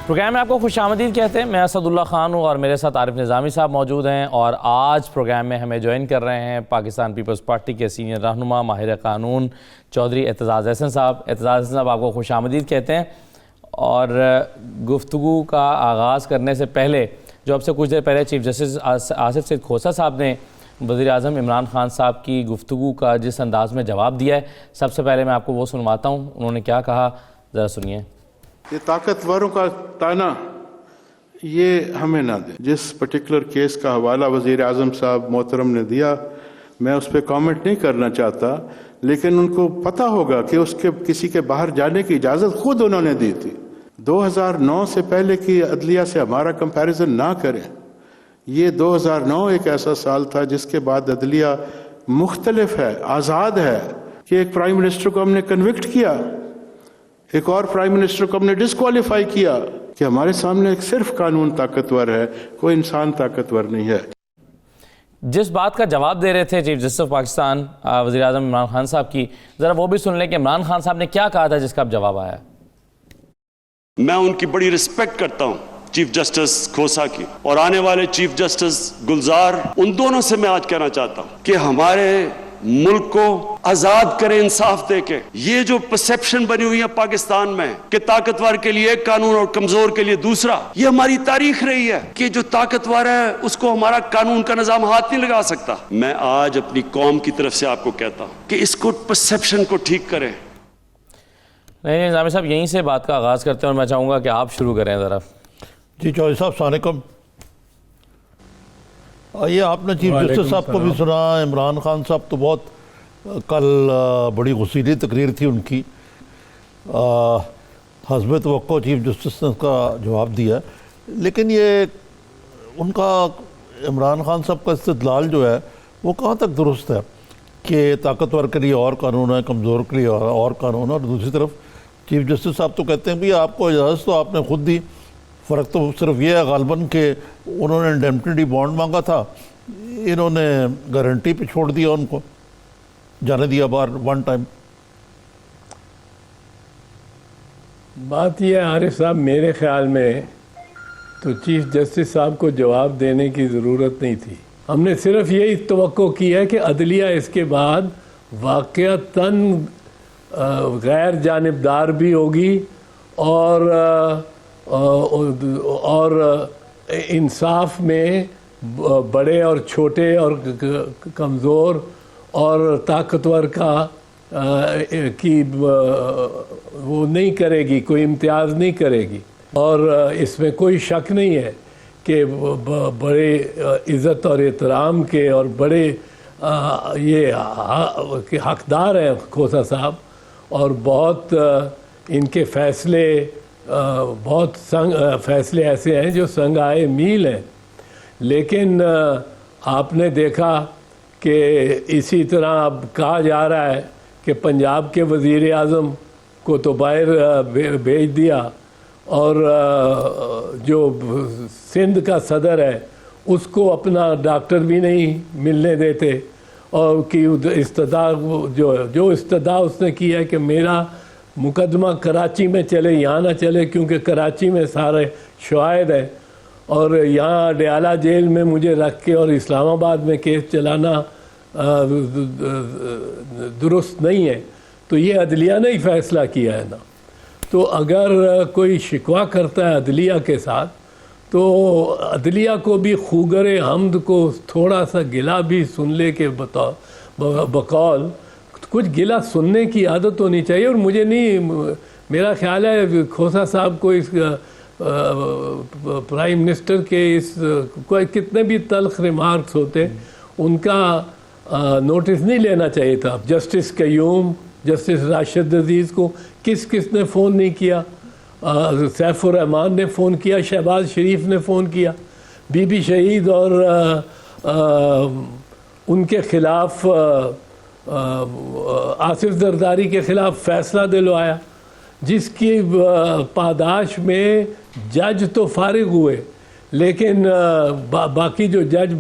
Programme میں آپ کو خوش آمدید کہتے ہیں. میں اسد اللہ خان ہوں اور میرے ساتھ عارف نظامی صاحب موجود ہیں, اور آج پروگرام میں ہمیں جوائن کر رہے ہیں پاکستان پیپلز پارٹی کے سینئر رہنما ماہر قانون چودھری اعتزاز احسن صاحب. اعتزاز احسن صاحب آپ کو خوش آمدید کہتے ہیں. اور گفتگو کا آغاز کرنے سے پہلے جو اب سے کچھ دیر پہلے چیف جسٹس آصف سید کھوسہ صاحب نے وزیر اعظم عمران خان صاحب کی گفتگو کا جس انداز میں جواب دیا ہے, سب سے پہلے میں آپ کو وہ سنواتا ہوں. انہوں نے کیا کہا, ذرا سنیے. یہ طاقتوروں کا تانا یہ ہمیں نہ دیں. جس پرٹیکولر کیس کا حوالہ وزیر اعظم صاحب محترم نے دیا, میں اس پہ کامنٹ نہیں کرنا چاہتا, لیکن ان کو پتہ ہوگا کہ اس کے کسی کے باہر جانے کی اجازت خود انہوں نے دی تھی. 2009 سے پہلے کی عدلیہ سے ہمارا کمپیریزن نہ کریں. یہ 2009 ایک ایسا سال تھا جس کے بعد عدلیہ مختلف ہے, آزاد ہے, کہ ایک پرائم منسٹر کو ہم نے کنوکٹ کیا, ایک اور پرائم منسٹر کو ہم نے ڈسکوالیفائی کیا. کہ ہمارے سامنے ایک صرف قانون طاقتور ہے, کوئی انسان طاقتور نہیں ہے. جس بات کا جواب دے رہے تھے چیف جسٹس آف پاکستان وزیر اعظم عمران خان صاحب کی, ذرا وہ بھی سن لیں کہ عمران خان صاحب نے کیا کہا تھا جس کا اب جواب آیا. میں ان کی بڑی رسپیکٹ کرتا ہوں چیف جسٹس کھوسہ کی, اور آنے والے چیف جسٹس گلزار, ان دونوں سے میں آج کہنا چاہتا ہوں کہ ہمارے ملک کو آزاد کریں انصاف دے کے. یہ جو پرسیپشن بنی ہوئی ہے پاکستان میں کہ طاقتور کے لیے ایک قانون اور کمزور کے لیے دوسرا, یہ ہماری تاریخ رہی ہے کہ جو طاقتور ہے اس کو ہمارا قانون کا نظام ہاتھ نہیں لگا سکتا. میں آج اپنی قوم کی طرف سے آپ کو کہتا ہوں کہ اس کو پرسیپشن کو ٹھیک کریں. نہیں نظامی صاحب, یہیں سے بات کا آغاز کرتے ہیں اور میں چاہوں گا کہ آپ شروع کریں ذرا. جی چودھری صاحب السلام علیکم. یہ آپ نے چیف جسٹس صاحب کو بھی سنا. عمران خان صاحب تو بہت کل بڑی غصیلی تقریر تھی ان کی, حسب توقع چیف جسٹس نے اس کا جواب دیا, لیکن یہ ان کا عمران خان صاحب کا استدلال جو ہے وہ کہاں تک درست ہے کہ طاقتور کے لیے اور قانون ہے, کمزور کے لیے اور قانون ہے. اور دوسری طرف چیف جسٹس صاحب تو کہتے ہیں بھی آپ کو اجازت تو آپ نے خود دی, فرق تو صرف یہ ہے غالباً کہ انہوں نے انڈیمنٹی بانڈ مانگا تھا, انہوں نے گارنٹی پہ چھوڑ دیا, ان کو جانے دیا باہر ون ٹائم. بات یہ ہے عارف صاحب, میرے خیال میں تو چیف جسٹس صاحب کو جواب دینے کی ضرورت نہیں تھی. ہم نے صرف یہی توقع کی ہے کہ عدلیہ اس کے بعد واقعتاً غیر جانبدار بھی ہوگی اور انصاف میں بڑے اور چھوٹے اور کمزور اور طاقتور کی وہ نہیں کرے گی, کوئی امتیاز نہیں کرے گی. اور اس میں کوئی شک نہیں ہے کہ بڑے عزت اور احترام کے اور بڑے یہ حقدار ہیں کھوسہ صاحب, اور بہت ان کے فیصلے بہت فیصلے ایسے ہیں جو سنگائے میل ہیں. لیکن آپ نے دیکھا کہ اسی طرح اب کہا جا رہا ہے کہ پنجاب کے وزیر اعظم کو تو باہر بھیج دیا, اور جو سندھ کا صدر ہے اس کو اپنا ڈاکٹر بھی نہیں ملنے دیتے, اور کی استدعا جو استدعا اس نے کی ہے کہ میرا مقدمہ کراچی میں چلے, یہاں نہ چلے کیونکہ کراچی میں سارے شواہد ہیں, اور یہاں ڈیالہ جیل میں مجھے رکھ کے اور اسلام آباد میں کیس چلانا درست نہیں ہے. تو یہ عدلیہ نے ہی فیصلہ کیا ہے نا. تو اگر کوئی شکوہ کرتا ہے عدلیہ کے ساتھ, تو عدلیہ کو بھی خوگر حمد کو تھوڑا سا گلا بھی سن لے کے بقول کچھ گلا سننے کی عادت ہونی چاہیے. اور مجھے نہیں, میرا خیال ہے کھوسہ صاحب کو اس پرائم منسٹر کے اس کوئی کتنے بھی تلخ ریمارکس ہوتے ان کا نوٹس نہیں لینا چاہیے تھا. جسٹس قیوم, جسٹس راشد عزیز کو کس نے فون نہیں کیا, سیف الرحمان نے فون کیا, شہباز شریف نے فون کیا, بی بی شہید اور ان کے خلاف آصف زرداری کے خلاف فیصلہ دلوایا, جس کی پاداش میں جج تو فارغ ہوئے, لیکن باقی جو جج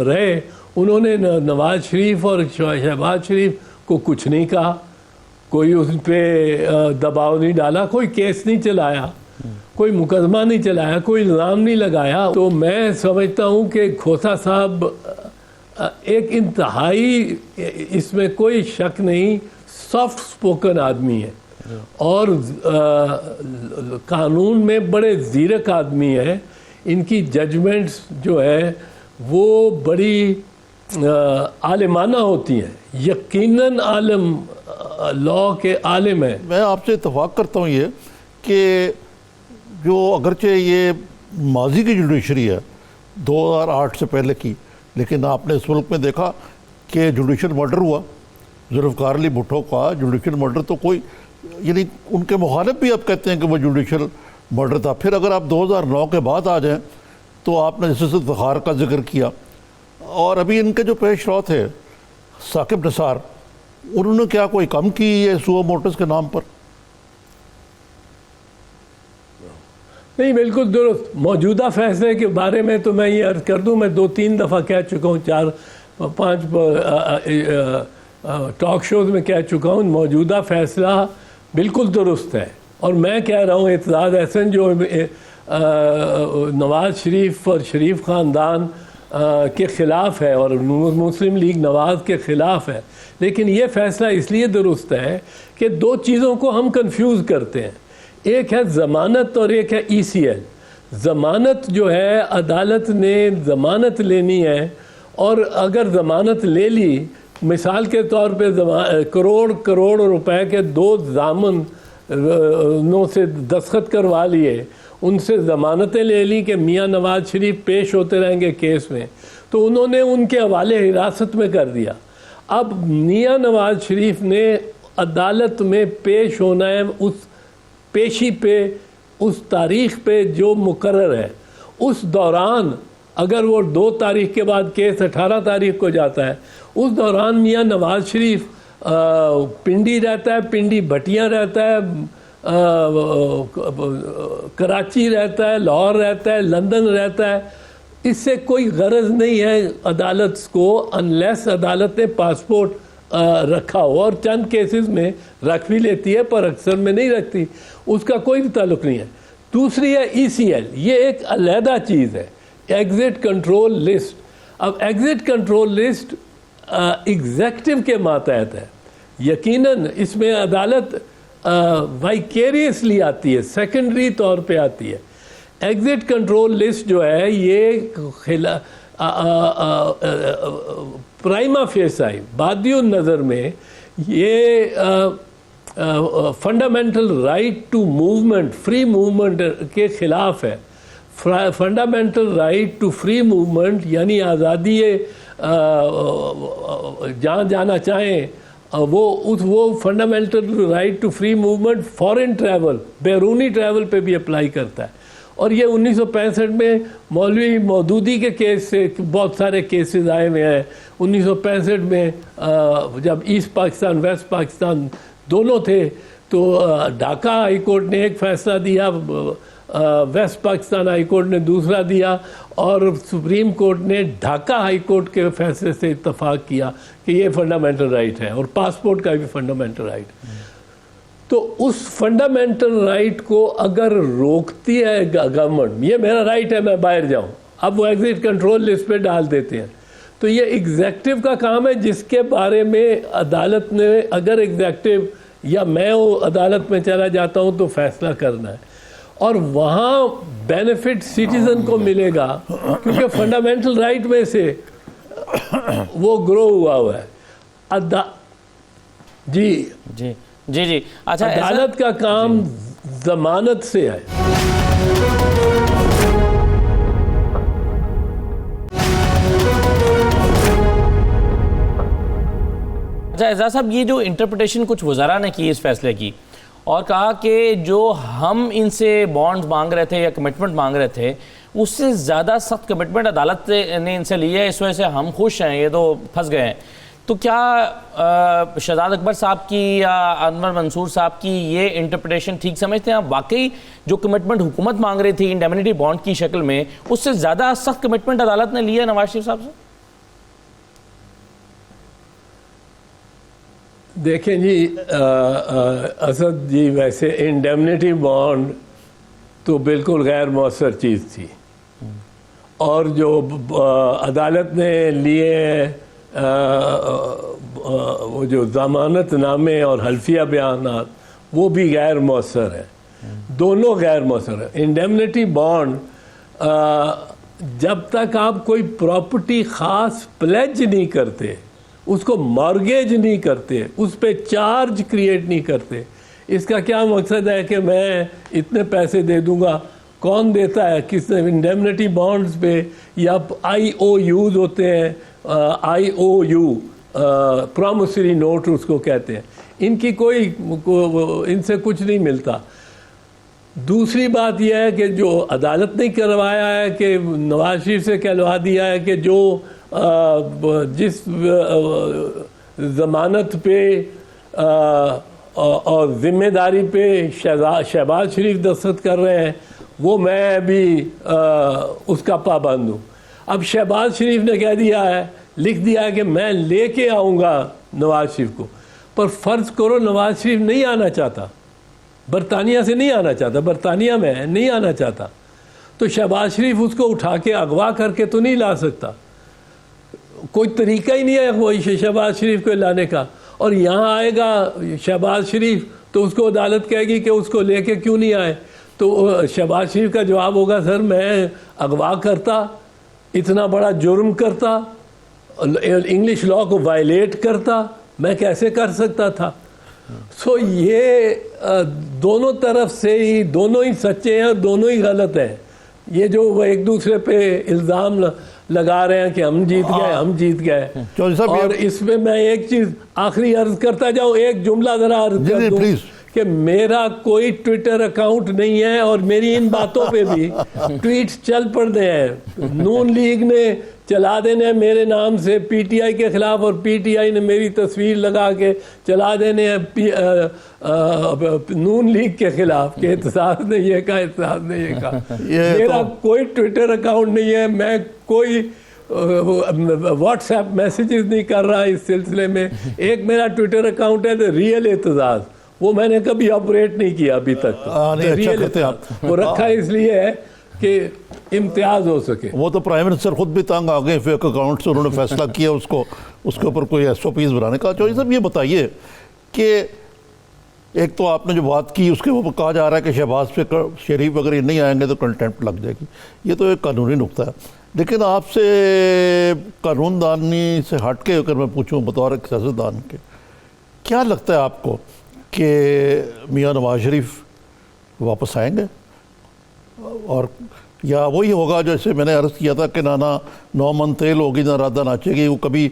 رہے انہوں نے نواز شریف اور شہباز شریف کو کچھ نہیں کہا, کوئی اس پہ دباؤ نہیں ڈالا, کوئی کیس نہیں چلایا. کوئی مقدمہ نہیں چلایا, کوئی الزام نہیں لگایا. تو میں سمجھتا ہوں کہ کھوسا صاحب ایک انتہائی, اس میں کوئی شک نہیں, سافٹ سپوکن آدمی ہے اور قانون میں بڑے زیرک آدمی ہے. ان کی ججمنٹس جو ہے وہ بڑی عالمانہ ہوتی ہیں, یقیناً عالم, لاء کے عالم ہیں. میں آپ سے اتفاق کرتا ہوں یہ کہ جو اگرچہ یہ ماضی کی جوڈیشری ہے 2008 سے پہلے کی, لیکن آپ نے اس ملک میں دیکھا کہ جوڈیشل مرڈر ہوا, ذوالفقار علی بھٹو کا جوڈیشل مرڈر, تو کوئی یعنی ان کے مخالف بھی آپ کہتے ہیں کہ وہ جوڈیشل مرڈر تھا. پھر اگر آپ 2009 کے بعد آ جائیں تو آپ نے جسٹس ذوالفقار کا ذکر کیا, اور ابھی ان کے جو پیش رو تھے ثاقب نثار, انہوں نے کیا کوئی کم کی ہے سو موٹرز کے نام پر؟ نہیں, بالکل درست. موجودہ فیصلے کے بارے میں تو میں یہ عرض کر دوں, میں 2-3 دفعہ کہہ چکا ہوں, 4-5 ٹاک شوز میں کہہ چکا ہوں, موجودہ فیصلہ بالکل درست ہے. اور میں کہہ رہا ہوں اعتزاز احسن جو نواز شریف اور شریف خاندان کے خلاف ہے اور مسلم لیگ نواز کے خلاف ہے, لیکن یہ فیصلہ اس لیے درست ہے کہ 2 چیزوں کو ہم کنفیوز کرتے ہیں. ایک ہے ضمانت اور ایک ہے ای سی ایل. ضمانت جو ہے عدالت نے ضمانت لینی ہے, اور اگر ضمانت لے لی, مثال کے طور پہ کروڑ روپے کے 2 ضامنوں سے دستخط کروا لیے, ان سے ضمانتیں لے لی کہ میاں نواز شریف پیش ہوتے رہیں گے کیس میں, تو انہوں نے ان کے حوالے حراست میں کر دیا. اب میاں نواز شریف نے عدالت میں پیش ہونا ہے اس پیشی پہ, اس تاریخ پہ جو مقرر ہے. اس دوران اگر وہ 2 تاریخ کے بعد کیس 18 تاریخ کو جاتا ہے, اس دوران میاں نواز شریف پنڈی رہتا ہے, پنڈی بھٹیاں رہتا ہے, کراچی رہتا ہے, لاہور رہتا ہے, لندن رہتا ہے. اس سے کوئی غرض نہیں ہے عدالت کو, انلیس عدالت نے پاسپورٹ رکھا ہو, اور چند کیسز میں رکھ بھی لیتی ہے پر اکثر میں نہیں رکھتی, اس کا کوئی بھی تعلق نہیں ہے. دوسری ہے ای سی ایل, یہ ایک علیحدہ چیز ہے, ایگزٹ کنٹرول لسٹ. اب ایگزٹ کنٹرول لسٹ ایگزیکٹو کے ماتحت ہے, یقیناً اس میں عدالت وائکیریسلی آتی ہے, سیکنڈری طور پہ آتی ہے. ایگزٹ کنٹرول لسٹ جو ہے یہ پرائما فیسائی بادی النظر میں یہ fundamental right to movement, free movement کے خلاف ہے. Fundamental right to free movement یعنی آزادی, جہاں جانا چاہیں وہ fundamental right to free movement foreign travel, بیرونی ٹریول پہ بھی اپلائی کرتا ہے. اور یہ 1965 میں مولوی مودودی کے کیس سے بہت سارے کیسز آئے ہوئے ہیں. 1965 میں جب ایسٹ پاکستان ویسٹ پاکستان دونوں تھے تو ڈھاکہ ہائی کورٹ نے ایک فیصلہ دیا, ویسٹ پاکستان ہائی کورٹ نے دوسرا دیا, اور سپریم کورٹ نے ڈھاکہ ہائی کورٹ کے فیصلے سے اتفاق کیا کہ یہ فنڈامنٹل رائٹ ہے, اور پاسپورٹ کا بھی فنڈامنٹل رائٹ. تو اس فنڈامنٹل رائٹ کو اگر روکتی ہے گورنمنٹ, یہ میرا رائٹ ہے میں باہر جاؤں, اب وہ ایگزٹ کنٹرول لسٹ پہ ڈال دیتے ہیں, تو یہ ایگزیکٹو کا کام ہے جس کے بارے میں عدالت نے, اگر ایگزیکٹو یا میں عدالت میں چلا جاتا ہوں تو فیصلہ کرنا ہے, اور وہاں بینیفٹ سٹیزن کو ملے گا کیونکہ فنڈامنٹل رائٹ میں سے وہ گرو ہوا ہے. جی جی جی جی اچھا, عدالت کا کام ضمانت سے ہے. اچھا اعزاز صاحب, یہ جو انٹرپریٹیشن کچھ وزراء نے کی اس فیصلے کی, اور کہا کہ جو ہم ان سے بانڈز مانگ رہے تھے یا کمٹمنٹ مانگ رہے تھے اس سے زیادہ سخت کمٹمنٹ عدالت نے ان سے لی ہے, اس وجہ سے ہم خوش ہیں, یہ تو پھنس گئے ہیں. تو کیا شہزاد اکبر صاحب کی یا انور منصور صاحب کی یہ انٹرپریٹیشن ٹھیک سمجھتے ہیں آپ؟ واقعی جو کمٹمنٹ حکومت مانگ رہی تھی انڈیمنیٹی بانڈ کی شکل میں, اس سے زیادہ سخت کمٹمنٹ عدالت نے لی ہے نواز شریف صاحب سے؟ دیکھیں جی اسد جی, ویسے انڈیمنیٹی بانڈ تو بالکل غیر مؤثر چیز تھی، اور جو عدالت نے لیے وہ جو ضمانت نامے اور حلفیہ بیانات وہ بھی غیر مؤثر ہیں، دونوں غیر مؤثر ہیں۔ انڈیمنٹی بانڈ جب تک آپ کوئی پراپرٹی خاص پلیج نہیں کرتے، اس کو مارگیج نہیں کرتے، اس پہ چارج کریٹ نہیں کرتے، اس کا کیا مقصد ہے کہ میں اتنے پیسے دے دوں گا؟ کون دیتا ہے؟ کس انڈیمنٹی بانڈز پہ یا آئی او یوز ہوتے ہیں، آئی او یو پرومسری نوٹ اس کو کہتے ہیں، ان کی کوئی ان سے کچھ نہیں ملتا۔ دوسری بات یہ ہے کہ جو عدالت نے کروایا ہے کہ نواز شریف سے کہلوا دیا ہے کہ جو جس ضمانت پہ اور ذمہ داری پہ شہباز شریف دستخط کر رہے ہیں وہ میں بھی اس کا پابند ہوں۔ اب شہباز شریف نے کہہ دیا ہے، لکھ دیا ہے کہ میں لے کے آؤں گا نواز شریف کو، پر فرض کرو نواز شریف نہیں آنا چاہتا، برطانیہ سے نہیں آنا چاہتا، برطانیہ میں نہیں آنا چاہتا، تو شہباز شریف اس کو اٹھا کے اغوا کر کے تو نہیں لا سکتا، کوئی طریقہ ہی نہیں ہے وہ شہباز شریف کو لانے کا۔ اور یہاں آئے گا شہباز شریف تو اس کو عدالت کہے گی کہ اس کو لے کے کیوں نہیں آئے، تو شہباز شریف کا جواب ہوگا سر میں اغوا کرتا، اتنا بڑا جرم کرتا، انگلش لاء کو وائلیٹ کرتا، میں کیسے کر سکتا تھا؟ سو یہ دونوں طرف سے ہی دونوں ہی سچے ہیں اور دونوں ہی غلط ہیں۔ یہ جو وہ ایک دوسرے پہ الزام لگا رہے ہیں کہ ہم جیت گئے ہم جیت گئے، اور اس میں میں ایک چیز آخری عرض کرتا جاؤں، ایک جملہ ذرا عرض کر دوں کہ میرا کوئی ٹویٹر اکاؤنٹ نہیں ہے اور میری ان باتوں پہ بھی ٹویٹس چل پڑتے ہیں۔ نون لیگ نے چلا دینے میرے نام سے پی ٹی آئی کے خلاف، اور پی ٹی آئی نے میری تصویر لگا کے چلا دینے نون لیگ کے خلاف کہ احتساب نے یہ کہا، احتساب نے یہ کہا۔ میرا کوئی ٹویٹر اکاؤنٹ نہیں ہے، میں کوئی واٹس ایپ میسیجز نہیں کر رہا اس سلسلے میں۔ ایک میرا ٹویٹر اکاؤنٹ ہے ریئل اعتزاز، وہ میں نے کبھی آپریٹ نہیں کیا ابھی تک، وہ رکھا اس لیے ہے کہ امتیاز ہو سکے۔ وہ تو پرائم منسٹر خود بھی تنگ آ گئے فیک اکاؤنٹ سے، انہوں نے فیصلہ کیا اس کے اوپر کوئی ایس او پیز بنانے کا۔ چودھری صاحب یہ بتائیے کہ ایک تو آپ نے جو بات کی اس کے اوپر کہا جا رہا ہے کہ شہباز پہ شریف اگر یہ نہیں آئیں گے تو کنٹمپٹ لگ جائے گی، یہ تو ایک قانونی نقطہ ہے، لیکن آپ سے قانون دانی سے ہٹ کے اگر میں پوچھوں بطور ایک سیاستدان کے، کیا لگتا ہے آپ کو کہ میاں نواز شریف واپس آئیں گے، اور یا وہی ہوگا جیسے میں نے عرض کیا تھا کہ نانا 9 من تیل ہوگی نہ رادہ ناچے گی، وہ کبھی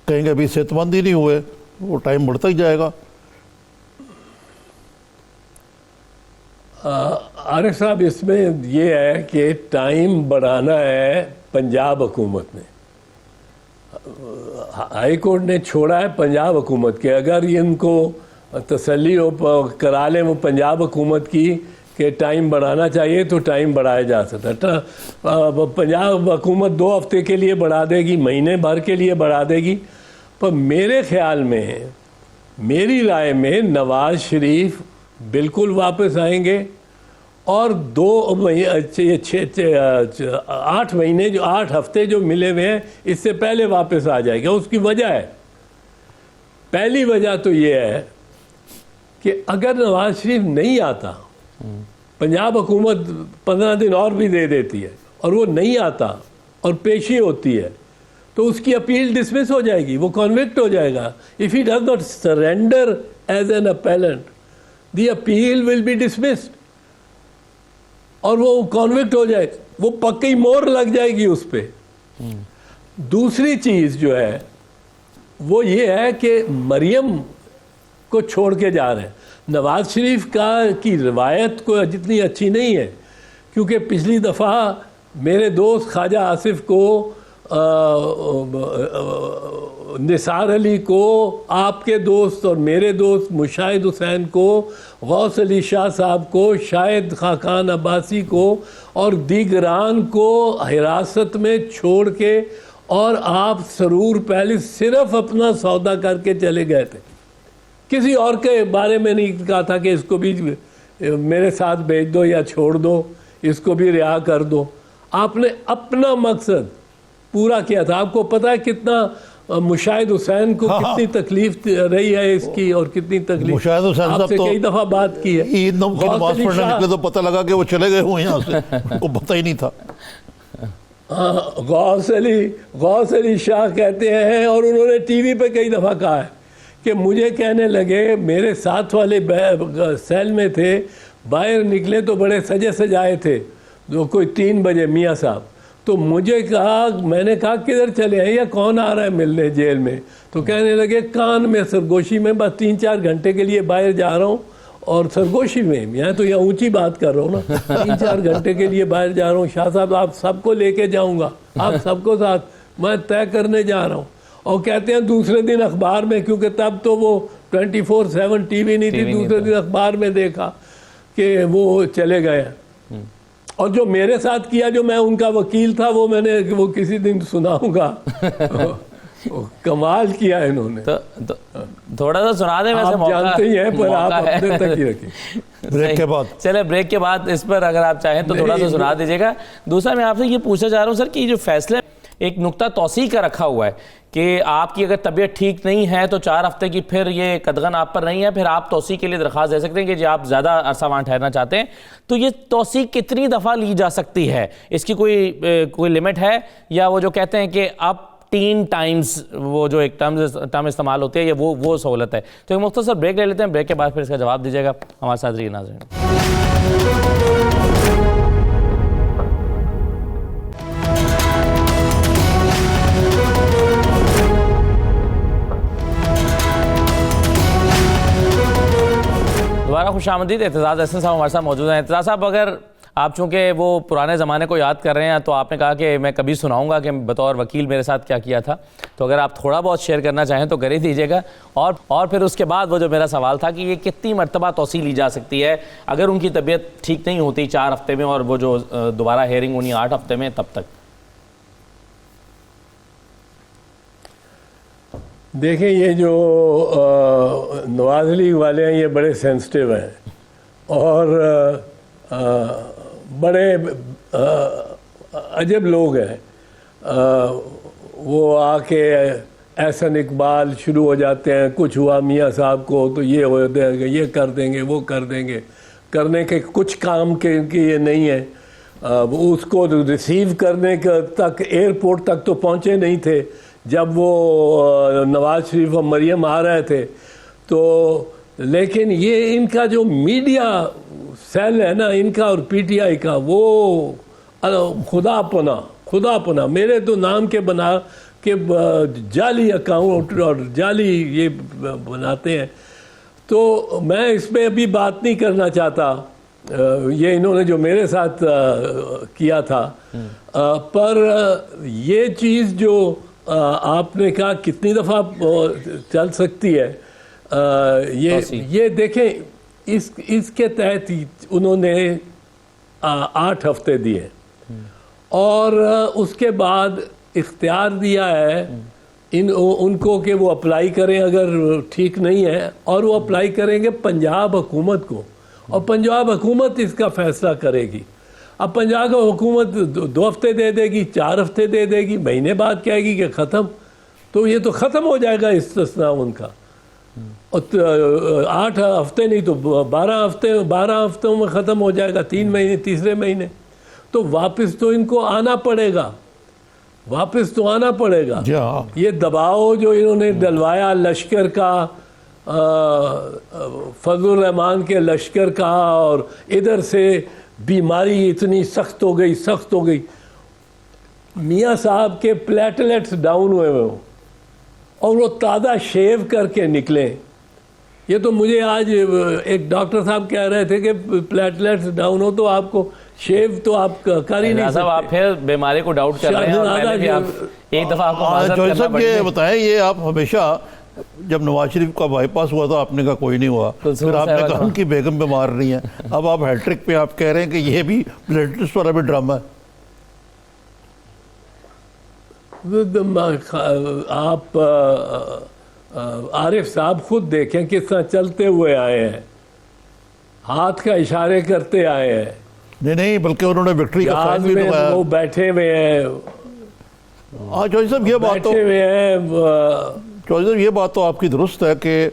کہیں گے ابھی صحت مند ہی نہیں ہوئے، وہ ٹائم بڑھتا ہی جائے گا؟ عارف صاحب اس میں یہ ہے کہ ٹائم بڑھانا ہے پنجاب حکومت نے، ہائی کورٹ نے چھوڑا ہے پنجاب حکومت کے، اگر ان کو تسلی کرا لیں وہ پنجاب حکومت کی کہ ٹائم بڑھانا چاہیے تو ٹائم بڑھایا جا سکتا ہے۔ پنجاب حکومت 2 ہفتے کے لیے بڑھا دے گی، مہینے بھر کے لیے بڑھا دے گی، پر میرے خیال میں، میری رائے میں نواز شریف بالکل واپس آئیں گے، اور 8 مہینے جو 8 ہفتے جو ملے ہوئے ہیں اس سے پہلے واپس آ جائے گا۔ اس کی وجہ ہے، پہلی وجہ تو یہ ہے کہ اگر نواز شریف نہیں آتا، پنجاب حکومت 15 دن اور بھی دے دیتی ہے اور وہ نہیں آتا اور پیشی ہوتی ہے تو اس کی اپیل ڈسمس ہو جائے گی، وہ کنوکٹ ہو جائے گا۔ if he does not surrender as an appellant, the appeal will be dismissed، اور وہ کنوکٹ ہو جائے گا، وہ پکی مور لگ جائے گی اس پہ۔ دوسری چیز جو ہے وہ یہ ہے کہ مریم کو چھوڑ کے جا رہے ہیں۔ نواز شریف کی روایت کو جتنی اچھی نہیں ہے، کیونکہ پچھلی دفعہ میرے دوست خواجہ آصف کو، نثار علی کو، آپ کے دوست اور میرے دوست مشاہد حسین کو، غوث علی شاہ صاحب کو، شاہد خاقان عباسی کو اور دیگران کو حراست میں چھوڑ کے، اور آپ سرور پیلس صرف اپنا سودا کر کے چلے گئے تھے، کسی اور کے بارے میں نہیں کہا تھا کہ اس کو بھی میرے ساتھ بھیج دو یا چھوڑ دو, اس کو بھی رہا کر دو. آپ نے اپنا مقصد پورا کیا تھا. آپ کو پتا ہے کتنا مشاہد حسین کو کتنی تکلیف رہی ہے اس کی, اور کتنی تکلیف. مشاہد حسین آپ صاحب سے تو کئی دفعہ بات کی ہے. عید کی نماز پڑھنے نکلے تو پتہ لگا کہ وہ چلے گئے ہوئے یہاں سے, ان کو پتہ ہی نہیں تھا. غوث علی شاہ کہتے ہیں, اور انہوں نے ٹی وی پہ کئی دفعہ کہا ہے کہ مجھے کہنے لگے, میرے ساتھ والے سیل میں تھے, باہر نکلے تو بڑے سجے سجائے تھے, جو کوئی 3 بجے میاں صاحب, تو مجھے کہا, میں نے کہا کدھر چلے ہیں یا کون آ رہا ہے ملنے جیل میں, تو کہنے لگے کان میں سرگوشی میں, بس 3-4 گھنٹے کے لیے باہر جا رہا ہوں, اور سرگوشی میں, میں تو یہاں اونچی بات کر رہا ہوں نا, 3-4 گھنٹے کے لیے باہر جا رہا ہوں, شاہ صاحب آپ سب کو لے کے جاؤں گا, آپ سب کو ساتھ میں طے کرنے جا رہا ہوں. اور کہتے ہیں دوسرے دن اخبار میں, کیونکہ تب تو وہ 24/7 ٹی وی نہیں تھی, دوسرے دن اخبار میں دیکھا کہ وہ چلے گئے ہیں. اور جو میرے ساتھ کیا, جو میں ان کا وکیل تھا, وہ میں نے وہ کسی دن سناؤں گا. کمال کیا انہوں نے. تو تھوڑا سا سنا دیں, ویسے آپ جانتے ہی ہیں, پر آپ اپنے تک ہی رکھیں. بریک کے بعد چلے بریک کے بعد اس پر اگر آپ چاہیں تو تھوڑا سا سنا دیجیے گا. دوسرا میں آپ سے یہ پوچھنا چاہ رہا ہوں سر کہ جو فیصلے ایک نقطہ توسیع کا رکھا ہوا ہے کہ آپ کی اگر طبیعت ٹھیک نہیں ہے تو 4 ہفتے کی پھر یہ قدغن آپ پر نہیں ہے, پھر آپ توسیع کے لیے درخواست دے سکتے ہیں کہ جی آپ زیادہ عرصہ وہاں ٹھہرنا چاہتے ہیں. تو یہ توسیع کتنی دفعہ لی جا سکتی ہے, اس کی کوئی لمٹ ہے, یا وہ جو کہتے ہیں کہ اپ 3 ٹائمز وہ جو ایک ٹرم استعمال ہوتی ہے, یہ وہ سہولت ہے. تو ایک مختصر بریک لے لیتے ہیں, بریک کے بعد پھر اس کا جواب دیجیے گا. ہمارے ساتھ رہیے ناظرین. دوبارہ خوش آمدید. اعتزاز احسن صاحب ہمارے ساتھ موجود ہیں. اعتزاز صاحب, اگر آپ چونکہ وہ پرانے زمانے کو یاد کر رہے ہیں, تو آپ نے کہا کہ میں کبھی سناؤں گا کہ بطور وکیل میرے ساتھ کیا کیا تھا, تو اگر آپ تھوڑا بہت شیئر کرنا چاہیں تو کر ہی دیجیے گا. اور پھر اس کے بعد وہ جو میرا سوال تھا کہ یہ کتنی مرتبہ توسیع لی جا سکتی ہے اگر ان کی طبیعت ٹھیک نہیں ہوتی 4 ہفتے میں, اور وہ جو دوبارہ ہیئرنگ ہونی 8 ہفتے میں, تب تک. دیکھیں, یہ جو نواز لیگ والے ہیں, یہ بڑے سینسٹیو ہیں, اور بڑے عجب لوگ ہیں. وہ آ کے احسن اقبال شروع ہو جاتے ہیں, کچھ ہوا میاں صاحب کو تو یہ ہو جائے گا, یہ کر دیں گے, وہ کر دیں گے, کرنے کے کچھ کام کے یہ نہیں ہے. اس کو ریسیو کرنے تک ایئرپورٹ تک تو پہنچے نہیں تھے جب وہ نواز شریف اور مریم آ رہے تھے. تو لیکن یہ ان کا جو میڈیا سیل ہے نا, ان کا اور پی ٹی آئی کا, وہ خدا پناہ میرے تو نام کے بنا کہ جعلی اکاؤنٹ اور جعلی یہ بناتے ہیں. تو میں اس پہ ابھی بات نہیں کرنا چاہتا, یہ انہوں نے جو میرے ساتھ کیا تھا. پر یہ چیز جو آپ نے کہا کتنی دفعہ چل سکتی ہے, یہ دیکھیں, اس کے تحت انہوں نے 8 ہفتے دیے, اور اس کے بعد اختیار دیا ہے ان کو کہ وہ اپلائی کریں اگر ٹھیک نہیں ہے, اور وہ اپلائی کریں گے پنجاب حکومت کو, اور پنجاب حکومت اس کا فیصلہ کرے گی. اب پنجاب حکومت 2 ہفتے دے دے گی, 4 ہفتے دے دے گی, مہینے بعد کہے گی کہ ختم, تو یہ تو ختم ہو جائے گا استثناء ان کا. 8 ہفتے نہیں تو 12 ہفتوں میں ختم ہو جائے گا, 3 مہینے, تیسرے مہینے. تو واپس تو ان کو آنا پڑے گا, یہ دباؤ جو انہوں نے ڈلوایا لشکر کا, فضل الرحمان کے لشکر کا, اور ادھر سے بیماری اتنی سخت ہو گئی, میاں صاحب کے پلیٹلیٹس ڈاؤن ہوئے ہوں, اور وہ تازہ شیو کر کے نکلیں. یہ تو مجھے آج ایک ڈاکٹر صاحب کہہ رہے تھے کہ پلیٹلیٹس ڈاؤن ہو تو آپ کو شیو تو آپ کر ہی نہیں سکتے. آپ پھر بیماری کو ڈاؤٹ کر رہے ہیں, اور پہلے بھی آپ ایک دفعہ آپ کو معذرت کرنا پڑی. یہ بتائیں, یہ آپ ہمیشہ جب نواز شریف کا بائی پاس ہوا تھا آپ نے کہا کوئی نہیں ہوا, پھر آپ نے کہا ان کی بیگم بیمار رہی ہیں, اب آپ ہیٹرک پہ آپ کہہ رہے ہیں کہ یہ بھی پلیٹلیٹس والا بھی ڈرامہ ہے. آپ عارف صاحب خود دیکھیں کس طرح چلتے ہوئے آئے ہیں. ہاتھ کا اشارے کرتے آئے ہیں. نہیں بلکہ انہوں نے وکٹری کا جہاز سائن بھی میں لگایا. وہ بیٹھے ہوئے ہیں, چودھری صاحب یہ بات تو بیٹھے ہوئے ہیں. چودھری صاحب یہ بات تو آپ کی درست ہے کہ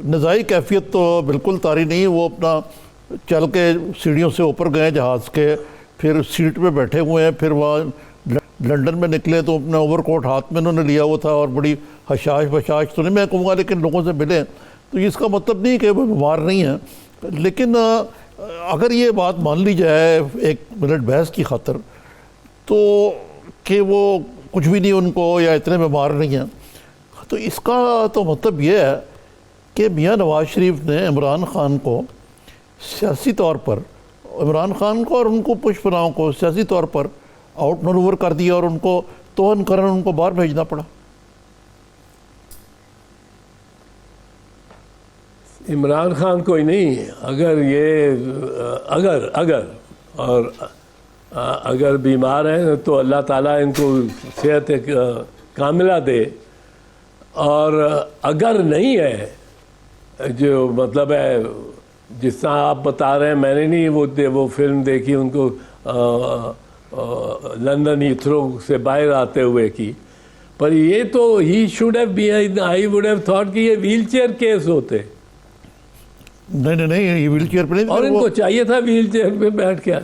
نزاعی کیفیت تو بالکل طاری نہیں. وہ اپنا چل کے سیڑھیوں سے اوپر گئے جہاز کے, پھر سیٹ پہ بیٹھے ہوئے ہیں, پھر وہاں لنڈن میں نکلے تو اپنا اوور کوٹ ہاتھ میں انہوں نے لیا ہوا تھا, اور بڑی حشاش بشاش تو نہیں میں کہوں گا, لیکن لوگوں سے ملے. تو اس کا مطلب نہیں کہ وہ بیمار نہیں ہیں, لیکن اگر یہ بات مان لی جائے ایک منٹ بحث کی خاطر تو کہ وہ کچھ بھی نہیں ان کو, یا اتنے بیمار نہیں ہیں, تو اس کا تو مطلب یہ ہے کہ میاں نواز شریف نے عمران خان کو سیاسی طور پر, عمران خان کو اور ان کو پشت پناہوں کو سیاسی طور پر آؤٹ منور کر دیا, اور ان کو توہن کرن ان کو باہر بھیجنا پڑا. عمران خان کوئی نہیں, اگر بیمار ہیں تو اللہ تعالیٰ ان کو صحت کاملہ دے, اور اگر نہیں ہے, جو مطلب ہے جس طرح آپ بتا رہے ہیں, میں نے نہیں وہ فلم دیکھی ان کو لندن ہیتھرو سے باہر آتے ہوئے کی, پر یہ تو he should have been, I would have thought کہ یہ ویل چیئر کیس ہوتے. نہیں یہ ویل چیئر پہ نہیں, اور ان کو چاہیے تھا ویل چیئر پہ بیٹھ کے.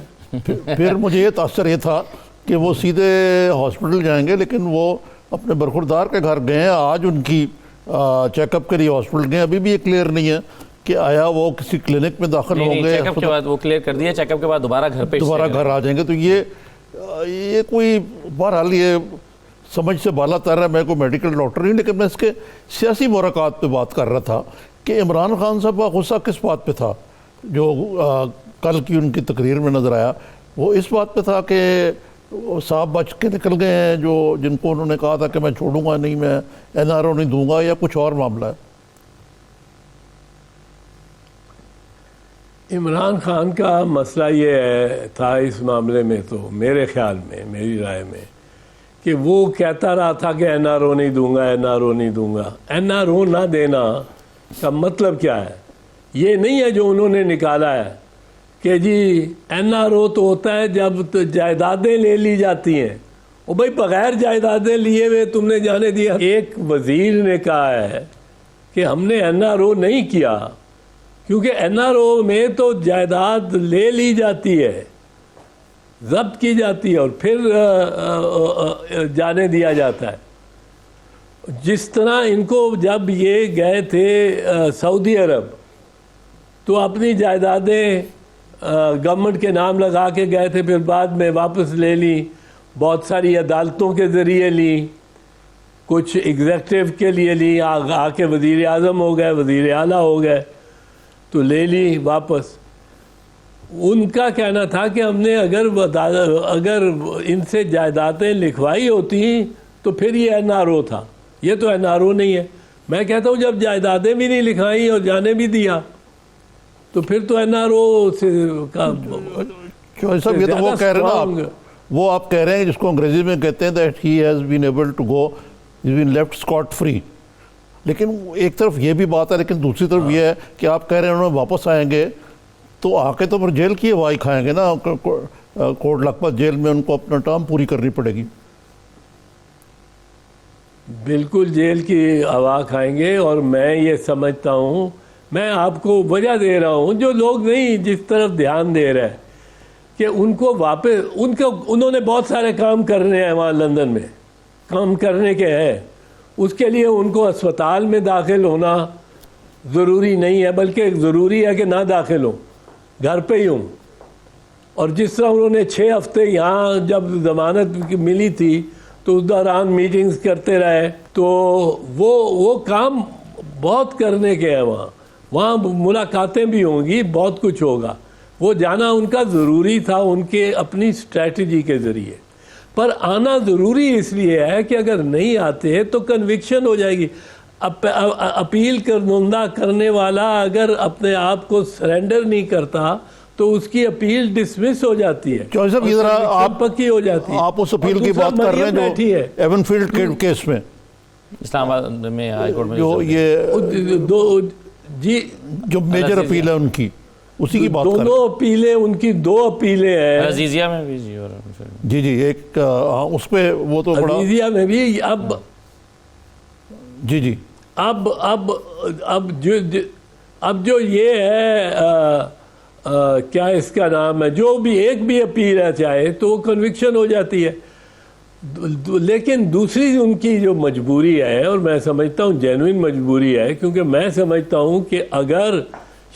پھر مجھے یہ تاثر یہ تھا کہ وہ سیدھے ہاسپٹل جائیں گے, لیکن وہ اپنے برخوردار کے گھر گئے ہیں. آج ان کی چیک اپ کے لیے ہاسپٹل گئے, ابھی بھی یہ کلیئر نہیں ہے کہ آیا وہ کسی کلینک میں داخل ہوں گے. چیک اپ کے بعد وہ کلیئر کر دیا, چیک اپ کے بعد دوبارہ گھر آ جائیں گے. تو یہ کوئی بہرحال یہ سمجھ سے بالا تر ہے. میں کوئی میڈیکل ڈاکٹر نہیں, لیکن میں اس کے سیاسی محرکات پہ بات کر رہا تھا کہ عمران خان صاحب کا غصہ کس بات پہ تھا جو کل کی ان کی تقریر میں نظر آیا. وہ اس بات پہ تھا کہ صاحب بچ کے نکل گئے ہیں جن کو انہوں نے کہا تھا کہ میں چھوڑوں گا نہیں, میں NRO نہیں دوں گا, یا کچھ اور معاملہ ہے. عمران خان کا مسئلہ یہ تھا اس معاملے میں, تو میرے خیال میں, میری رائے میں, کہ وہ کہتا رہا تھا کہ NRO نہیں دوں گا, NRO نہیں دوں گا. NRO نہ دینا کا مطلب کیا ہے؟ یہ نہیں ہے جو انہوں نے نکالا ہے کہ جی NRO تو ہوتا ہے جب جائیدادیں لے لی جاتی ہیں. وہ بھائی بغیر جائیدادیں لیے ہوئے تم نے جانے دیا. ایک وزیر نے کہا ہے کہ ہم نے NRO نہیں کیا کیونکہ NRO میں تو جائیداد لے لی جاتی ہے, ضبط کی جاتی ہے, اور پھر جانے دیا جاتا ہے. جس طرح ان کو جب یہ گئے تھے سعودی عرب تو اپنی جائیدادیں گورنمنٹ کے نام لگا کے گئے تھے, پھر بعد میں واپس لے لی, بہت ساری عدالتوں کے ذریعے لی, کچھ ایگزیکٹو کے لیے لی, آ کے وزیر اعظم ہو گئے, وزیر اعلیٰ ہو گئے, تو لے لی واپس. ان کا کہنا تھا کہ ہم نے اگر ان سے جائیدادیں لکھوائی ہوتی تو پھر یہ NRO تھا. یہ تو NRO نہیں ہے. میں کہتا ہوں جب جائیدادیں بھی نہیں لکھائیں اور جانے بھی دیا تو پھر تو NRO سے صاحب یہ تو وہ کہہ رہے ہیں نا, وہ آپ کہہ رہے ہیں جس کو انگریزی میں کہتے ہیں that he has been able to go, he's been left scot free. لیکن ایک طرف یہ بھی بات ہے, لیکن دوسری طرف یہ ہے کہ آپ کہہ رہے ہیں انہوں نے واپس آئیں گے تو آ کے تو پھر جیل کی ہوائی کھائیں گے نا, کوٹ لکھپت جیل میں ان کو اپنا ٹرم پوری کرنی پڑے گی. بالکل جیل کی ہوا کھائیں گے. اور میں یہ سمجھتا ہوں, میں آپ کو وجہ دے رہا ہوں, جو لوگ نہیں جس طرف دھیان دے رہے ہیں کہ ان کو واپس انہوں نے بہت سارے کام کرنے ہیں وہاں لندن میں, کام کرنے کے ہیں, اس کے لیے ان کو اسپتال میں داخل ہونا ضروری نہیں ہے, بلکہ ضروری ہے کہ نہ داخل ہوں, گھر پہ ہی ہوں. اور جس طرح انہوں نے 6 ہفتے یہاں جب ضمانت ملی تھی تو اس دوران میٹنگز کرتے رہے, تو وہ کام بہت کرنے کے ہیں وہاں ملاقاتیں بھی ہوں گی, بہت کچھ ہوگا. وہ جانا ان کا ضروری تھا ان کے اپنی اسٹریٹجی کے ذریعے, پر آنا ضروری اس لیے ہے کہ اگر نہیں آتے تو کنوکشن ہو جائے گی. اپیل کرنے والا اگر اپنے آپ کو سرنڈر نہیں کرتا تو اس کی اپیل ڈسمس ہو جاتی ہے, چوہدری صاحب یہ ذرا آپ پکی ہو جاتی ہے. آپ اس اپیل کی بات کر رہے ہیں جو ایون فیلڈ کیس میں اسلام آباد میں ہائی کورٹ میں جو یہ جی جو میجر اپیل ہے ان کی، اسی کی بات کر رہے دونوں اپیلیں، ان کی 2 اپیلیں ہیں عزیزیہ میں بھی جی، اور جی جی ایک اس پہ وہ تو بڑا عزیزیہ میں بھی جی جی اب جو یہ ہے کیا اس کا نام ہے، جو بھی ایک بھی اپیل ہے چاہے تو وہ کنوکشن ہو جاتی ہے، لیکن دوسری ان کی جو مجبوری ہے، اور میں سمجھتا ہوں جینوئن مجبوری ہے، کیونکہ میں سمجھتا ہوں کہ اگر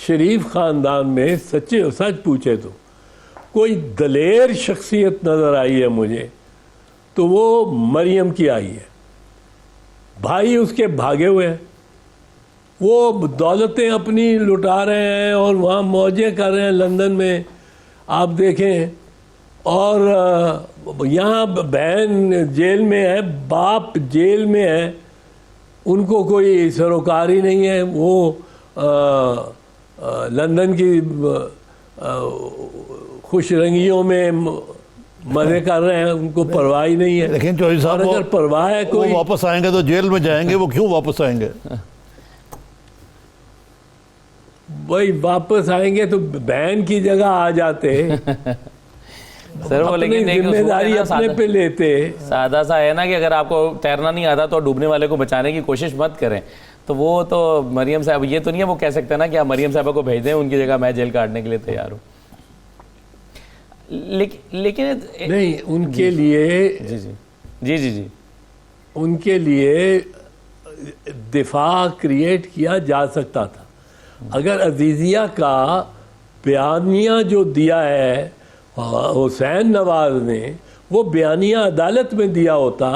شریف خاندان میں سچ پوچھے تو کوئی دلیر شخصیت نظر آئی ہے مجھے تو وہ مریم کی آئی ہے۔ بھائی اس کے بھاگے ہوئے ہیں، وہ دولتیں اپنی لٹا رہے ہیں اور وہاں موجیں کر رہے ہیں لندن میں، آپ دیکھیں، اور یہاں بہن جیل میں ہے، باپ جیل میں ہے، ان کو کوئی سروکاری نہیں ہے، وہ لندن کی خوش رنگیوں میں مزے کر رہے ہیں، ان کو پرواہ ہی نہیں ہے۔ لیکن چودھری صاحب اگر پرواہ ہے وہ کوئی، واپس آئیں گے تو جیل میں جائیں گے، وہ کیوں واپس آئیں گے؟ وہی واپس آئیں گے تو بہن کی جگہ آ جاتے، سر وہ اپنی لیکن ایک ذمہ داری اپنے پہ لیتے۔ سادہ سا ہے نا کہ اگر آپ کو تیرنا نہیں آتا تو ڈوبنے والے کو بچانے کی کوشش مت کریں، تو وہ تو مریم صاحب یہ تو نہیں ہے وہ کہہ سکتے نا کہ آپ مریم صاحبہ کو بھیج دیں، ان کی جگہ میں جیل کاٹنے کے لیے تیار ہوں، لیکن نہیں، ان کے لیے جی ان کے لیے دفاع کریٹ کیا جا سکتا تھا۔ اگر عزیزیہ کا بیانیہ جو دیا ہے حسین نواز نے، وہ بیانیہ عدالت میں دیا ہوتا،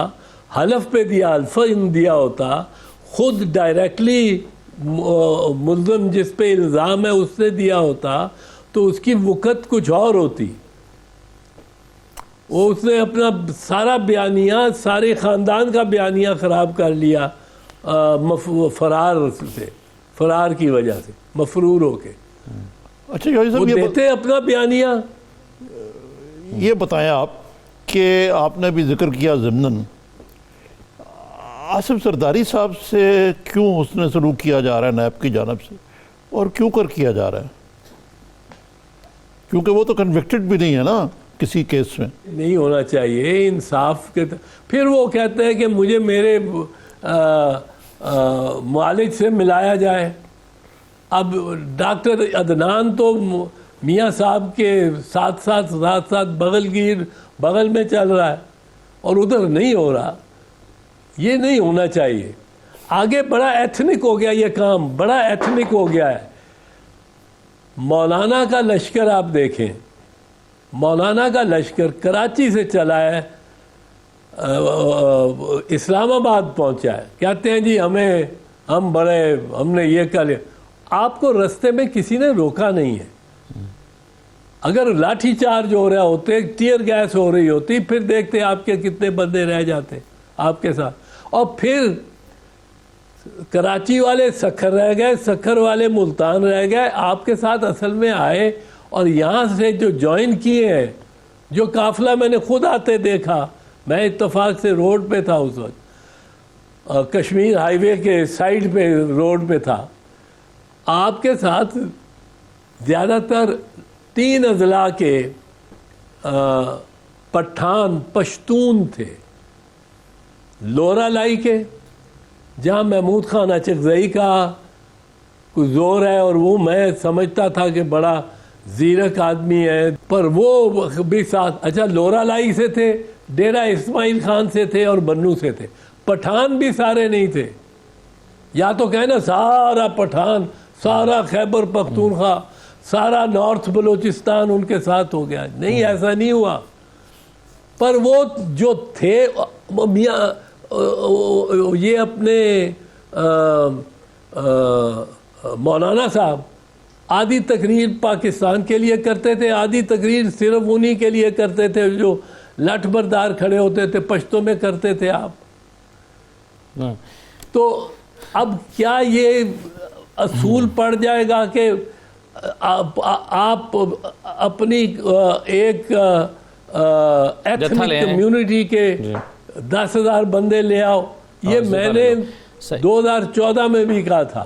حلف پہ دیا، الفاظ دیا ہوتا، خود ڈائریکٹلی ملزم جس پہ الزام ہے اس سے دیا ہوتا، تو اس کی وقت کچھ اور ہوتی۔ وہ اس نے اپنا سارا بیانیہ، سارے خاندان کا بیانیہ خراب کر لیا فرار کی وجہ سے، مفرور ہو کے۔ اچھا چودھری وہ صاحب دیتے اپنا بیانیہ۔ یہ بتائیں آپ کہ آپ نے بھی ذکر کیا ضمناً، آصف زرداری صاحب سے کیوں حسن سلوک کیا جا رہا ہے نیب کی جانب سے، اور کیوں کر کیا جا رہا ہے؟ کیونکہ وہ تو کنوکٹڈ بھی نہیں ہے نا کسی کیس میں۔ نہیں ہونا چاہیے انصاف کے پھر وہ کہتے ہیں کہ مجھے میرے معالج سے ملایا جائے۔ اب ڈاکٹر عدنان تو میاں صاحب کے ساتھ بغل میں چل رہا ہے اور ادھر نہیں ہو رہا، یہ نہیں ہونا چاہیے۔ آگے بڑا ایتھنک ہو گیا، یہ کام بڑا ایتھنک ہو گیا ہے۔ مولانا کا لشکر آپ دیکھیں، مولانا کا لشکر کراچی سے چلا ہے، اسلام آباد پہنچا ہے، کہتے ہیں جی ہم نے یہ کر لیا۔ آپ کو رستے میں کسی نے روکا نہیں ہے۔ اگر لاٹھی چارج ہو رہا ہوتے، ٹیئر گیس ہو رہی ہوتی، پھر دیکھتے آپ کے کتنے بندے رہ جاتے آپ کے ساتھ۔ اور پھر کراچی والے سکھر رہ گئے، سکھر والے ملتان رہ گئے، آپ کے ساتھ اصل میں آئے، اور یہاں سے جو جوائن کیے ہیں، جو قافلہ میں نے خود آتے دیکھا، میں اتفاق سے روڈ پہ تھا اس وقت، کشمیر ہائی وے کے سائیڈ پہ روڈ پہ تھا، آپ کے ساتھ زیادہ تر 3 اضلاع کے پٹھان پشتون تھے، لورا لائی کے، جہاں محمود خان اچکزئی کا کوئی زور ہے، اور وہ میں سمجھتا تھا کہ بڑا زیرک آدمی ہے، پر وہ بھی ساتھ، اچھا لورا لائی سے تھے، ڈیرہ اسماعیل خان سے تھے، اور بنو سے تھے۔ پٹھان بھی سارے نہیں تھے، یا تو کہنا سارا پٹھان، سارا خیبر پختونخوا، سارا نارتھ بلوچستان ان کے ساتھ ہو گیا۔ نہیں، ایسا نہیں ہوا، پر وہ جو تھے میاں یہ اپنے مولانا صاحب آدھی تقریر پاکستان کے لیے کرتے تھے، آدھی تقریر صرف انہی کے لیے کرتے تھے جو لٹھ بردار کھڑے ہوتے تھے، پشتوں میں کرتے تھے آپ۔ تو اب کیا یہ اصول پڑ جائے گا کہ آپ اپنی ایک ایتھنک کمیونٹی کے 10,000 بندے لے آؤ؟ یہ میں نے 2014 میں بھی کہا تھا،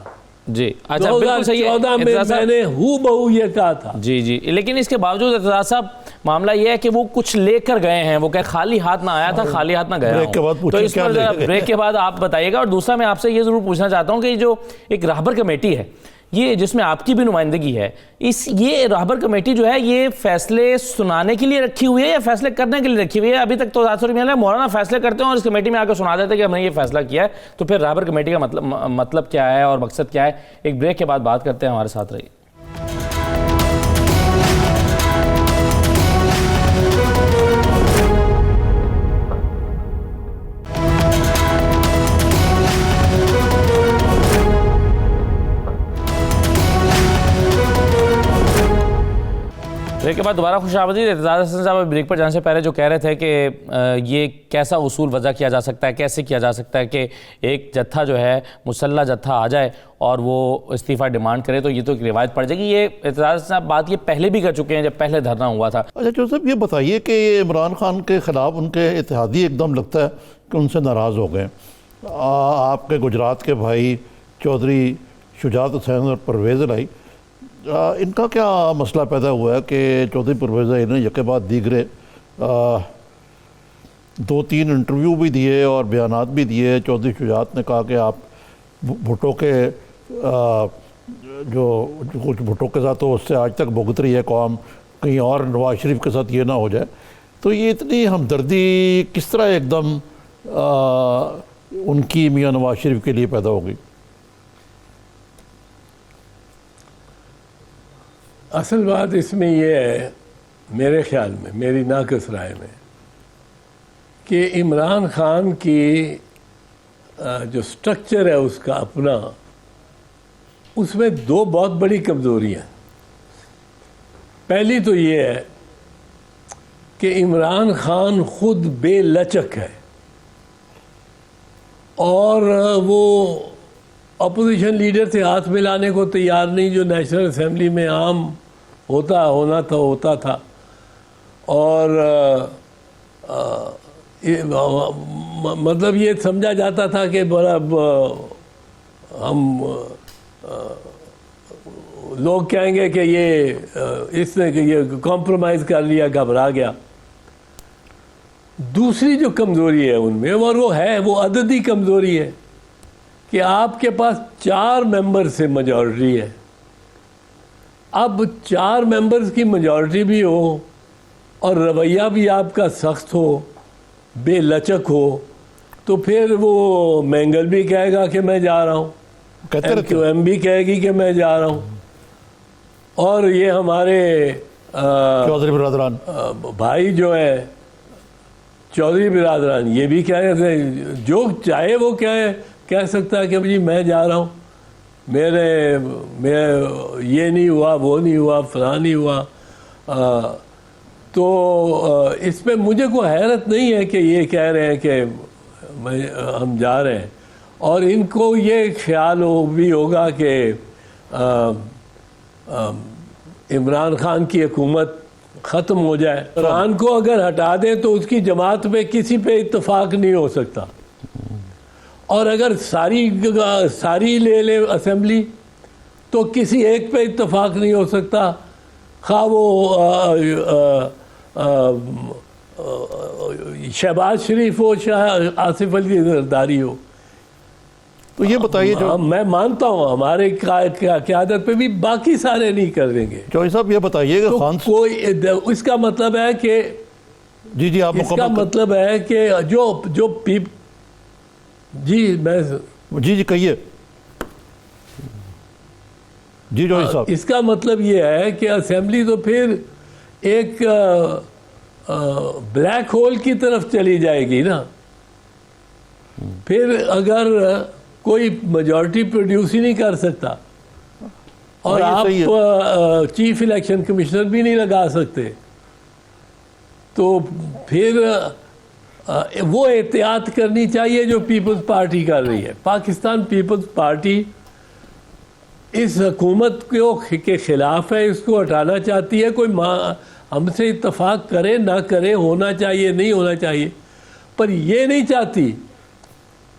جی اچھا بالکل صحیح ہے 2014 میں میں نے ہو بہو یہ کہا تھا. جی جی لیکن اس کے باوجود اعتزاز صاحب معاملہ یہ ہے کہ وہ کچھ لے کر گئے ہیں, وہ کہ خالی ہاتھ نہ آیا تھا خالی ہاتھ نہ گیا بریک کے بعد ہوں. تو اس پر بریک کے بعد آپ بتائیے گا. اور دوسرا میں آپ سے یہ ضرور پوچھنا چاہتا ہوں کہ جو ایک راہبر کمیٹی ہے یہ جس میں آپ کی بھی نمائندگی ہے, یہ راہبر کمیٹی جو ہے یہ فیصلے سنانے کے لیے رکھی ہوئی ہے یا فیصلے کرنے کے لیے رکھی ہوئی ہے؟ ابھی تک تو مولانا فیصلے کرتے ہیں اور اس کمیٹی میں آ کے سنا دیتے ہیں کہ ہم نے یہ فیصلہ کیا ہے, تو پھر راہبر کمیٹی کا مطلب کیا ہے اور مقصد کیا ہے؟ ایک بریک کے بعد بات کرتے ہیں, ہمارے ساتھ رہیے. بریک کے بعد دوبارہ خوش آمدید. اعتزاز احسن صاحب بریک پر جانے سے پہلے جو کہہ رہے تھے کہ یہ کیسا اصول وضع کیا جا سکتا ہے, کیسے کیا جا سکتا ہے کہ ایک جتھا جو ہے مسلح جتھا آ جائے اور وہ استعفیٰ ڈیمانڈ کرے, تو یہ تو ایک روایت پڑ جائے گی. یہ اعتزاز صاحب بات یہ پہلے بھی کر چکے ہیں جب پہلے دھرنا ہوا تھا. اچھا جو صاحب یہ بتائیے کہ عمران خان کے خلاف ان کے اتحادی ایک دم لگتا ہے کہ ان سے ناراض ہو گئے. آپ کے گجرات کے بھائی چودھری شجاعت حسین اور پرویز الہی, ان کا کیا مسئلہ پیدا ہوا ہے کہ چودھری پرویز الہی نے یکے بعد دیگرے 2-3 انٹرویو بھی دیے اور بیانات بھی دیے. چودھری شجاعت نے کہا کہ آپ بھٹو کے جو کچھ بھٹو کے ساتھ تو اس سے آج تک بھگت رہی ہے قوم, کہیں اور نواز شریف کے ساتھ یہ نہ ہو جائے. تو یہ اتنی ہمدردی کس طرح ایک دم ان کی میاں نواز شریف کے لیے پیدا ہوگی؟ اصل بات اس میں یہ ہے میرے خیال میں, میری ناقص رائے میں, کہ عمران خان کی جو سٹرکچر ہے اس کا اپنا, اس میں 2 بہت بڑی کمزوریاں. پہلی تو یہ ہے کہ عمران خان خود بے لچک ہے اور وہ اپوزیشن لیڈر سے ہاتھ ملانے کو تیار نہیں, جو نیشنل اسمبلی میں عام ہوتا تھا. اور مطلب یہ سمجھا جاتا تھا کہ بڑا ہم لوگ کہیں گے کہ اس نے یہ کمپرومائز کر لیا, گھبرا گیا. دوسری جو کمزوری ہے ان میں, اور وہ عددی کمزوری ہے کہ آپ کے پاس 4 ممبر سے میجورٹی ہے. اب 4 ممبرز کی میجورٹی بھی ہو اور رویہ بھی آپ کا سخت ہو, بے لچک ہو, تو پھر وہ مینگل بھی کہے گا کہ میں جا رہا ہوں, MQM بھی کہے گی کہ میں جا رہا ہوں, اور یہ ہمارے چودھری برادران بھائی جو ہے چودھری برادران یہ بھی کہہ رہے تھے, جو چاہے وہ کہہ سکتا ہے کہ جی میں جا رہا ہوں, میں یہ نہیں ہوا, وہ نہیں ہوا, فلاں نہیں ہوا. تو اس پہ مجھے کوئی حیرت نہیں ہے کہ یہ کہہ رہے ہیں کہ ہم جا رہے ہیں, اور ان کو یہ خیال بھی ہوگا کہ عمران خان کی حکومت ختم ہو جائے. عمران کو اگر ہٹا دیں تو اس کی جماعت پہ کسی پہ اتفاق نہیں ہو سکتا, اور اگر ساری لے لے اسمبلی تو کسی ایک پہ اتفاق نہیں ہو سکتا, خواہ وہ شہباز شریف ہو, آصف علی زرداری ہو. تو یہ بتائیے, جو میں مانتا ہوں ہمارے قیادت پہ بھی باقی سارے نہیں کر دیں گے. چوہدری صاحب یہ بتائیے کہ خان کوئی اس کا مطلب ہے کہ جی آپ اس کا مطلب ہے کہ جو جی کہیے جی جوہری صاحب. اس کا مطلب یہ ہے کہ اسمبلی تو پھر ایک بلیک ہول کی طرف چلی جائے گی نا. پھر اگر کوئی میجورٹی پروڈیوس ہی نہیں کر سکتا اور آپ چیف الیکشن کمشنر بھی نہیں لگا سکتے, تو پھر وہ احتیاط کرنی چاہیے جو پیپلز پارٹی کر رہی ہے. پاکستان پیپلز پارٹی اس حکومت کے خلاف ہے, اس کو ہٹانا چاہتی ہے. کوئی ہم سے اتفاق کرے نہ کرے, ہونا چاہیے نہیں ہونا چاہیے, پر یہ نہیں چاہتی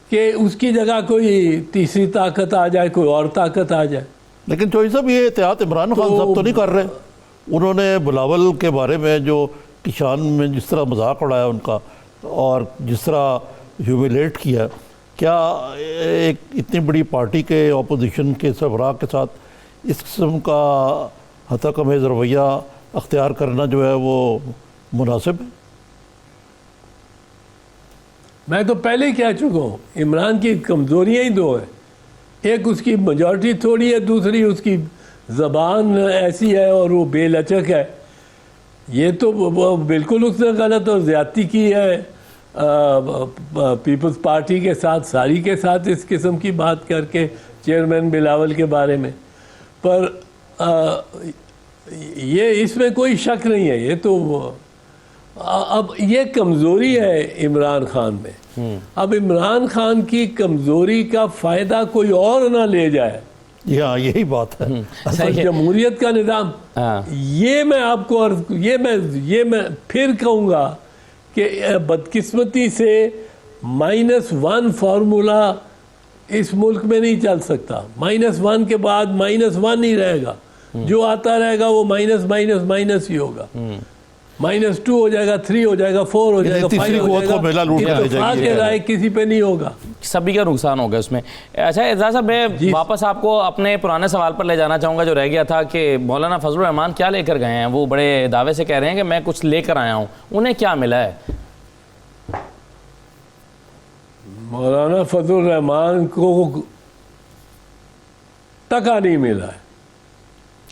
کہ اس کی جگہ کوئی تیسری طاقت آ جائے, کوئی اور طاقت آ جائے. لیکن چوہدری صاحب یہ احتیاط عمران خان صاحب تو نہیں کر رہے. انہوں نے بلاول کے بارے میں جو کی شان میں جس طرح مذاق اڑایا ان کا اور جس طرح ہیومیلیٹ کیا, کیا ایک اتنی بڑی پارٹی کے اپوزیشن کے سربراہ کے ساتھ اس قسم کا ہتک امیز رویہ اختیار کرنا جو ہے وہ مناسب ہے؟ میں تو پہلے ہی کہہ چکا ہوں, عمران کی کمزوریاں ہی دو ہیں. ایک اس کی میجورٹی تھوڑی ہے, دوسری اس کی زبان ایسی ہے اور وہ بے لچک ہے. یہ تو بالکل اس نے غلط اور زیادتی کی ہے پیپلز پارٹی کے ساتھ, ساری کے ساتھ اس قسم کی بات کر کے چیئرمین بلاول کے بارے میں. پر یہ اس میں کوئی شک نہیں ہے. یہ تو اب یہ کمزوری ہے عمران خان میں. اب عمران خان کی کمزوری کا فائدہ کوئی اور نہ لے جائے. یہی بات ہے. جمہوریت کا نظام, یہ میں آپ کو یہ میں پھر کہوں گا کہ بدقسمتی سے -1 فارمولا اس ملک میں نہیں چل سکتا. -1 کے بعد -1 ہی رہے گا. جو آتا رہے گا وہ مائنس ہی ہوگا. -2 ہو جائے گا, 3 ہو جائے گا, 4 ہو جائے گا, 5 ہو جائے گا. اتفاق رائے کسی پہ نہیں ہوگا, سبھی کا نقصان ہوگا اس میں. اچھا اعزاز صاحب, میں واپس آپ کو اپنے پرانے سوال پر لے جانا چاہوں گا جو رہ گیا تھا کہ مولانا فضل الرحمان کیا لے کر گئے ہیں. وہ بڑے دعوے سے کہہ رہے ہیں کہ میں کچھ لے کر آیا ہوں. انہیں کیا ملا ہے؟ مولانا فضل الرحمان کو ٹکا نہیں ملا ہے.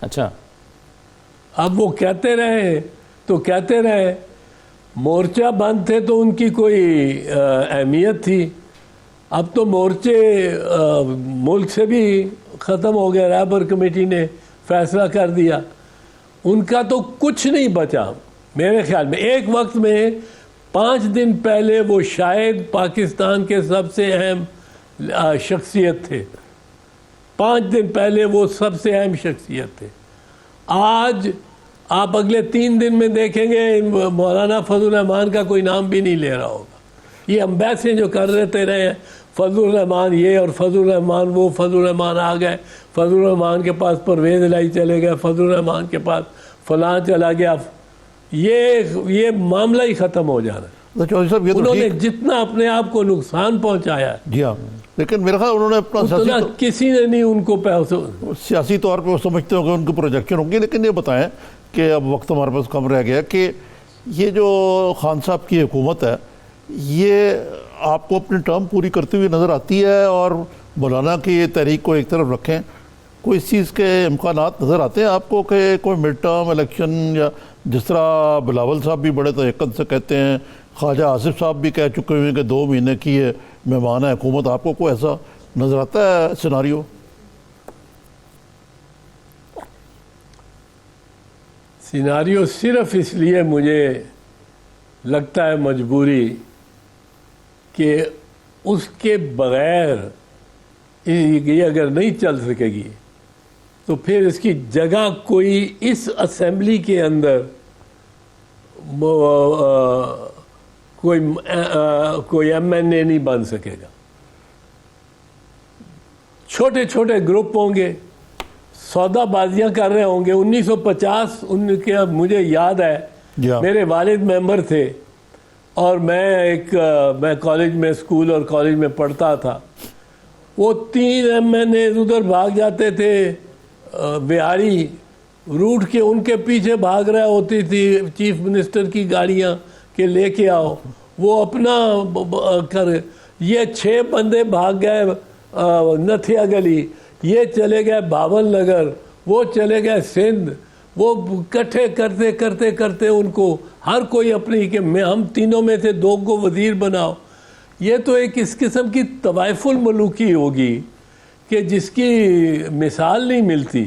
اچھا, اب وہ کہتے رہے تو کہتے رہے, مورچہ بند تھے تو ان کی کوئی اہمیت تھی. اب تو مورچے ملک سے بھی ختم ہو گئے. رہبر کمیٹی نے فیصلہ کر دیا, ان کا تو کچھ نہیں بچا میرے خیال میں. ایک وقت میں 5 دن پہلے وہ شاید پاکستان کے سب سے اہم شخصیت تھے. 5 دن پہلے وہ سب سے اہم شخصیت تھے. آج آپ اگلے 3 دن میں دیکھیں گے مولانا فضل الرحمان کا کوئی نام بھی نہیں لے رہا ہوگا. یہ ہم بحثیں جو کر رہے ہیں, فضل الرحمان یہ اور فضل الرحمان وہ, فضل الرحمان آ گئے, فضل الرحمان کے پاس پرویز الہی چلے گئے, فضل الرحمان کے پاس فلاں چلا گیا. یہ معاملہ ہی ختم ہو جانا. چودھری صاحب, یہ تو انہوں نے جتنا اپنے آپ کو نقصان پہنچایا ہے, جی ہاں, لیکن میرا خیال انہوں نے اپنا کسی نے نہیں ان کو سیاسی طور پہ سمجھتے ہوں کہ ان کی پروجیکشن ہوگی. لیکن یہ بتائیں کہ اب وقت ہمارے پاس کم رہ گیا کہ یہ جو خان صاحب کی حکومت ہے, یہ آپ کو اپنی ٹرم پوری کرتی ہوئی نظر آتی ہے, اور مولانا کی تحریک کو ایک طرف رکھیں, کوئی اس چیز کے امکانات نظر آتے ہیں آپ کو کہ کوئی مڈ ٹرم الیکشن, یا جس طرح بلاول صاحب بھی بڑے تیقن سے کہتے ہیں, خواجہ آصف صاحب بھی کہہ چکے ہوئے کہ 2 مہینے کی یہ مہمان ہے حکومت, آپ کو کوئی ایسا نظر آتا ہے سیناریو؟ سیناریو صرف اس لیے مجھے لگتا ہے مجبوری کہ اس کے بغیر یہ اگر نہیں چل سکے گی تو پھر اس کی جگہ کوئی اس اسمبلی کے اندر کوئی MNA نہیں بن سکے گا. چھوٹے چھوٹے گروپ ہوں گے, سودا بازیاں کر رہے ہوں گے. 1950 ان کے مجھے یاد ہے, میرے والد ممبر تھے اور میں کالج میں, اسکول اور کالج میں پڑھتا تھا. وہ 3 MNAs ادھر بھاگ جاتے تھے, بہاری روٹ کے ان کے پیچھے بھاگ رہا ہوتی تھی چیف منسٹر کی گاڑیاں کہ لے کے آؤ. وہ اپنا کر, یہ 6 بندے بھاگ گئے نتھیا گلی, یہ چلے گئے باول نگر, وہ چلے گئے سندھ. وہ کٹھے کرتے کرتے کرتے ان کو ہر کوئی اپنی کہ ہم تینوں میں سے 2 کو وزیر بناؤ. یہ تو ایک اس قسم کی طوائف الملوکی ہوگی کہ جس کی مثال نہیں ملتی.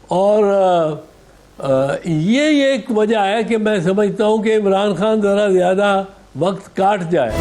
اور یہ ایک وجہ ہے کہ میں سمجھتا ہوں کہ عمران خان ذرا زیادہ وقت کاٹ جائے.